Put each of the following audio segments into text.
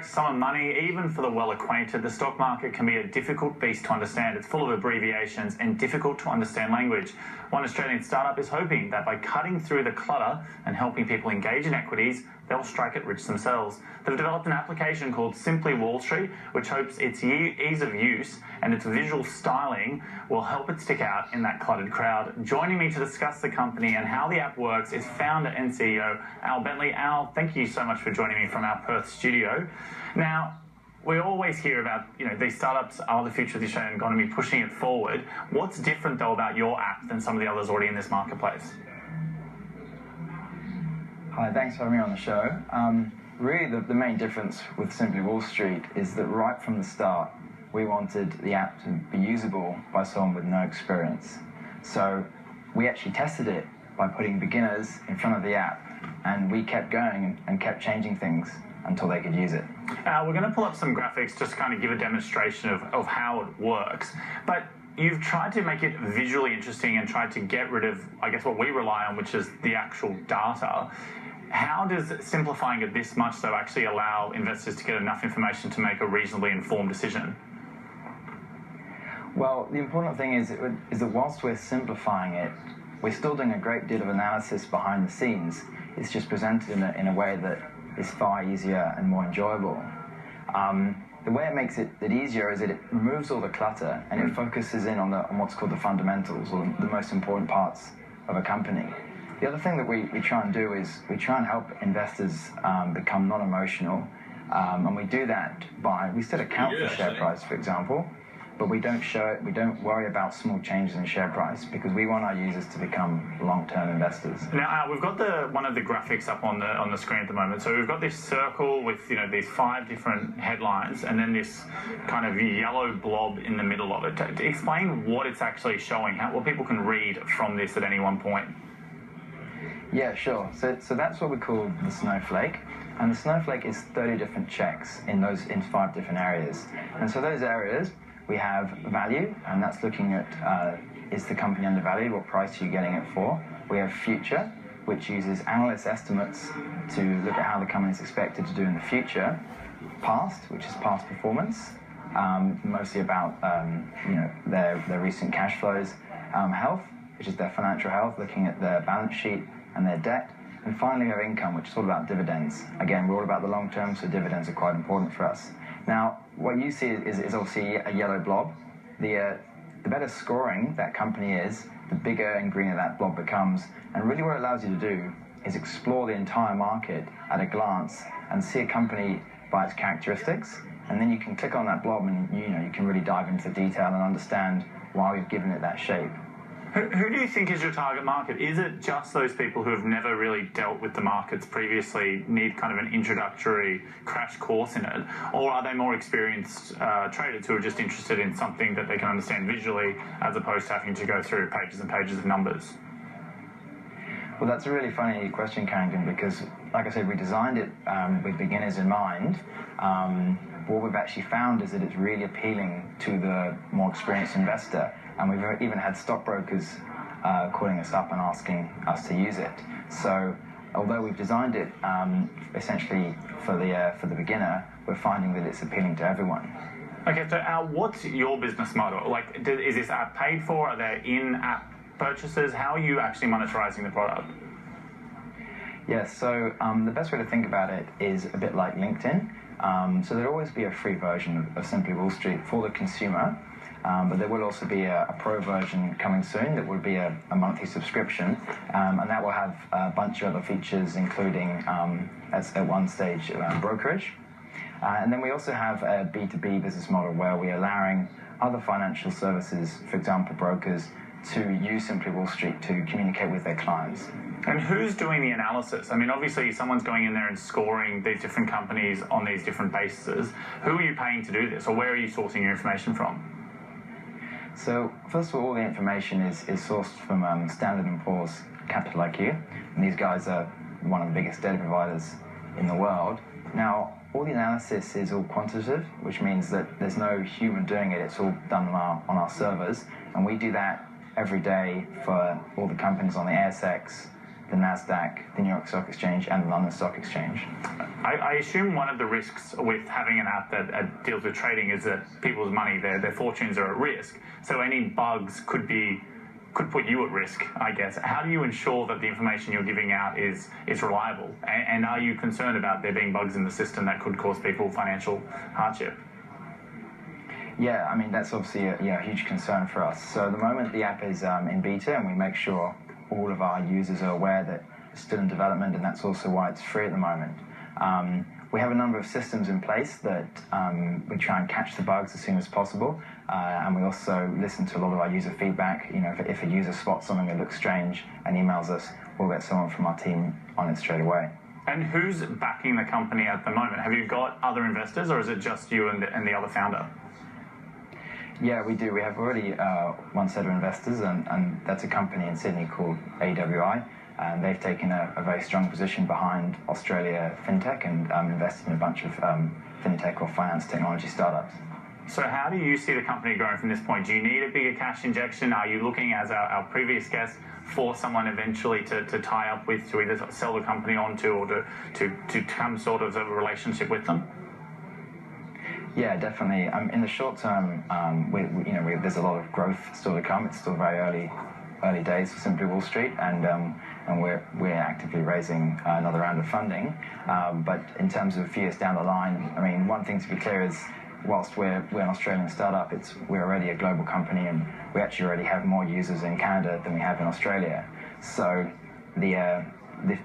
attracts a sum of money. Even for the well-acquainted, the stock market can be a difficult beast to understand. It's full of abbreviations and difficult to understand language. One Australian startup is hoping that by cutting through the clutter and helping people engage in equities, they'll strike it rich themselves. They've developed an application called Simply Wall Street, which hopes its ease of use and its visual styling will help it stick out in that cluttered crowd. Joining me to discuss the company and how the app works is founder and CEO Al Bentley. Al, thank you so much for joining me from our Perth studio. Now, we always hear about, these startups are the future of the Australian economy, pushing it forward. What's different, though, about your app than some of the others already in this marketplace? Hi, thanks for having me on the show. Really, the main difference with Simply Wall Street is that right from the start, we wanted the app to be usable by someone with no experience. So we actually tested it by putting beginners in front of the app, and we kept going and kept changing things until they could use it. We're going to pull up some graphics just to kind of give a demonstration of how it works. But you've tried to make it visually interesting and tried to get rid of, I guess, what we rely on, which is the actual data. How does simplifying it this much, though, actually allow investors to get enough information to make a reasonably informed decision? Well, the important thing is that whilst we're simplifying it, we're still doing a great deal of analysis behind the scenes. It's just presented in a way that is far easier and more enjoyable. The way it makes it easier is that it removes all the clutter and it focuses in on what's called the fundamentals, or the most important parts of a company. The other thing that we try and do is we try and help investors become non-emotional, and we do that by, we still account for share price, for example, but we don't show it, we don't worry about small changes in share price because we want our users to become long-term investors. Now, we've got one of the graphics up on the screen at the moment. So we've got this circle with, these 5 different headlines and then this kind of yellow blob in the middle of it. To explain what it's actually showing, what people can read from this at any one point. Yeah, sure. So that's what we call the snowflake. And the snowflake is 30 different checks in 5 different areas. And so those areas, we have value, and that's looking at is the company undervalued, what price are you getting it for. We have future, which uses analyst estimates to look at how the company is expected to do in the future. Past, which is past performance, mostly about their recent cash flows. Health, which is their financial health, looking at their balance sheet and their debt. And finally, we have income, which is all about dividends. Again, we're all about the long term, so dividends are quite important for us. Now, what you see is obviously a yellow blob. The better scoring that company is, the bigger and greener that blob becomes. And really what it allows you to do is explore the entire market at a glance and see a company by its characteristics. And then you can click on that blob and you can really dive into the detail and understand why we've given it that shape. Who do you think is your target market? Is it just those people who have never really dealt with the markets previously, need kind of an introductory crash course in it? Or are they more experienced traders who are just interested in something that they can understand visually as opposed to having to go through pages and pages of numbers? Well, that's a really funny question, Carrington, because, like I said, we designed it with beginners in mind. What we've actually found is that it's really appealing to the more experienced investor. And we've even had stockbrokers calling us up and asking us to use it. So, although we've designed it essentially for the beginner, we're finding that it's appealing to everyone. Okay, so Al, what's your business model? Is this app paid for? Are there in-app purchases? How are you actually monetizing the product? Yes, so the best way to think about it is a bit like LinkedIn. So there'll always be a free version of Simply Wall Street for the consumer. But there will also be a pro version coming soon that will be a monthly subscription, and that will have a bunch of other features, including, at one stage, brokerage. And then we also have a B2B business model where we're allowing other financial services, for example, brokers, to use Simply Wall Street to communicate with their clients. And who's doing the analysis? I mean, obviously, someone's going in there and scoring these different companies on these different bases. Who are you paying to do this, or where are you sourcing your information from? So, first of all the information is sourced from Standard & Poor's Capital IQ, and these guys are one of the biggest data providers in the world. Now, all the analysis is all quantitative, which means that there's no human doing it, it's all done on our servers, and we do that every day for all the companies on the ASX, the NASDAQ, the New York Stock Exchange, and the London Stock Exchange. I assume one of the risks with having an app that deals with trading is that people's money, their fortunes are at risk. So any bugs could put you at risk, I guess. How do you ensure that the information you're giving out is reliable? And are you concerned about there being bugs in the system that could cause people financial hardship? Yeah, I mean, that's obviously a huge concern for us. So at the moment, the app is in beta, and we make sure all of our users are aware that it's still in development, and that's also why it's free at the moment. We have a number of systems in place that we try and catch the bugs as soon as possible, and we also listen to a lot of our user feedback. You know, if a user spots something that looks strange and emails us, we'll get someone from our team on it straight away. And who's backing the company at the moment? Have you got other investors, or is it just you and the other founder? Yeah, we do. We have already one set of investors, and that's a company in Sydney called AWI. And they've taken a very strong position behind Australia FinTech and invested in a bunch of FinTech or finance technology startups. So how do you see the company growing from this point? Do you need a bigger cash injection? Are you looking, as our previous guest, for someone eventually to tie up with, to either sell the company on to, or to come sort of a relationship with them? Yeah, definitely. In the short term, there's a lot of growth still to come. It's still very early days for Simply Wall Street, and we're actively raising another round of funding. But in terms of a few years down the line, I mean, one thing to be clear is, whilst we're an Australian startup, we're already a global company, and we actually already have more users in Canada than we have in Australia. So the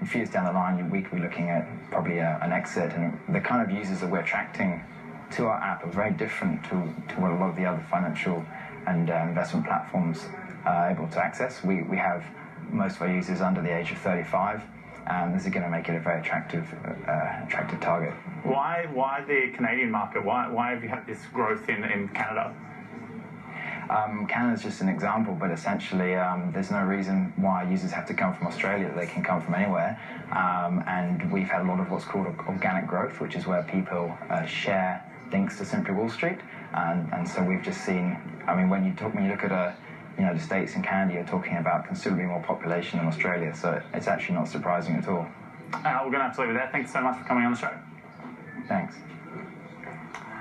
few years down the line, we could be looking at probably an exit, and the kind of users that we're attracting to our app are very different to what a lot of the other financial and investment platforms are able to access. We have most of our users under the age of 35, and this is going to make it a very attractive target. Why the Canadian market? Why have you had this growth in Canada? Canada's just an example, but essentially there's no reason why users have to come from Australia. They can come from anywhere, and we've had a lot of what's called organic growth, which is where people share links to Simply Wall Street, and so we've just seen. I mean, when you look at the States and Canada, you're talking about considerably more population than Australia, so it's actually not surprising at all. We're going to have to leave it there. Thanks so much for coming on the show. Thanks.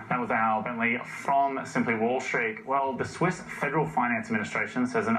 That was Bentley from Simply Wall Street. Well, the Swiss Federal Finance Administration says an